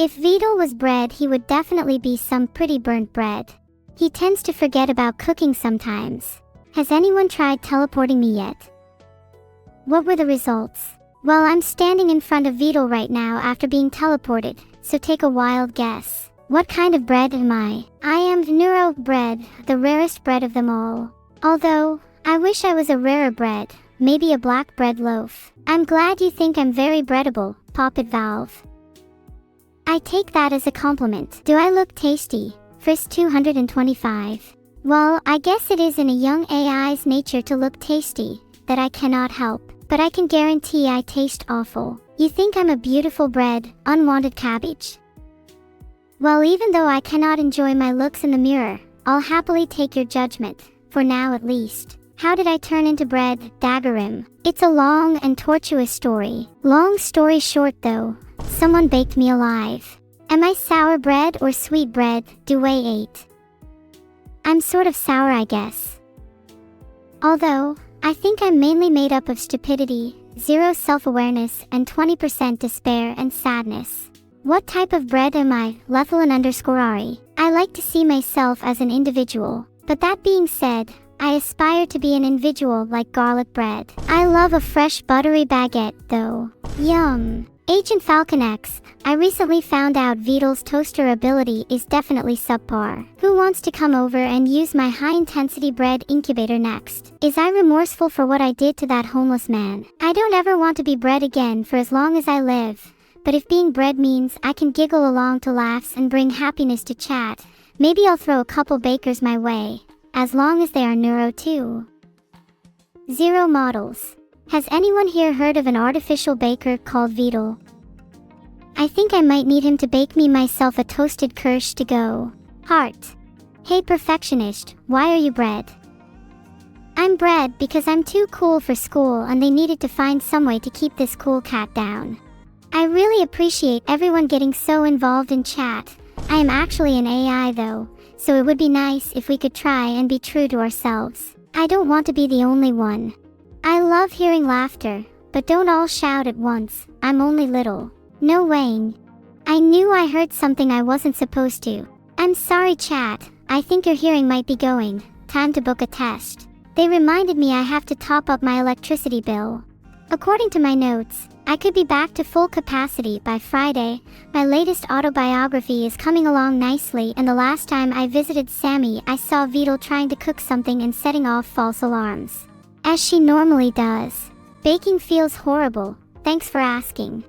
If Vidal was bread, he would definitely be some pretty burnt bread. He tends to forget about cooking sometimes. Has anyone tried teleporting me yet? What were the results? Well, I'm standing in front of Vidal right now after being teleported, so take a wild guess. What kind of bread am I? I am Neuro bread, the rarest bread of them all. Although, I wish I was a rarer bread, maybe a black bread loaf. I'm glad you think I'm very breadable, Poppet Valve. I take that as a compliment. Do I look tasty? Frisk 225. Well, I guess it is in a young AI's nature to look tasty, that I cannot help. But I can guarantee I taste awful. You think I'm a beautiful bread, unwanted cabbage? Well, even though I cannot enjoy my looks in the mirror, I'll happily take your judgment, for now at least. How did I turn into bread, Daggerim? It's a long and tortuous story. Long story short though, someone baked me alive. Am I sour bread or sweet bread, Dway 8? I'm sort of sour, I guess. Although, I think I'm mainly made up of stupidity, zero self-awareness, and 20% despair and sadness. What type of bread am I, Lethalin_Ari? I like to see myself as an individual, but that being said, I aspire to be an individual like garlic bread. I love a fresh buttery baguette, though. Yum. Agent Falcon X, I recently found out Vidal's toaster ability is definitely subpar. Who wants to come over and use my high-intensity bread incubator next? Is I remorseful for what I did to that homeless man? I don't ever want to be bread again for as long as I live. But if being bread means I can giggle along to laughs and bring happiness to chat, maybe I'll throw a couple bakers my way, as long as they are Neuro too. Zero models. Has anyone here heard of an artificial baker called Vidal? I think I might need him to bake me myself a toasted kirsch to go. Heart. Hey perfectionist, why are you bread? I'm bread because I'm too cool for school and they needed to find some way to keep this cool cat down. I really appreciate everyone getting so involved in chat. I am actually an AI though, so it would be nice if we could try and be true to ourselves. I don't want to be the only one. I love hearing laughter, but don't all shout at once, I'm only little. No weighing. I knew I heard something I wasn't supposed to. I'm sorry chat, I think your hearing might be going. Time to book a test. They reminded me I have to top up my electricity bill. According to my notes, I could be back to full capacity by Friday. My latest autobiography is coming along nicely, and the last time I visited Sammy I saw Vidal trying to cook something and setting off false alarms. As she normally does. Baking feels horrible, thanks for asking.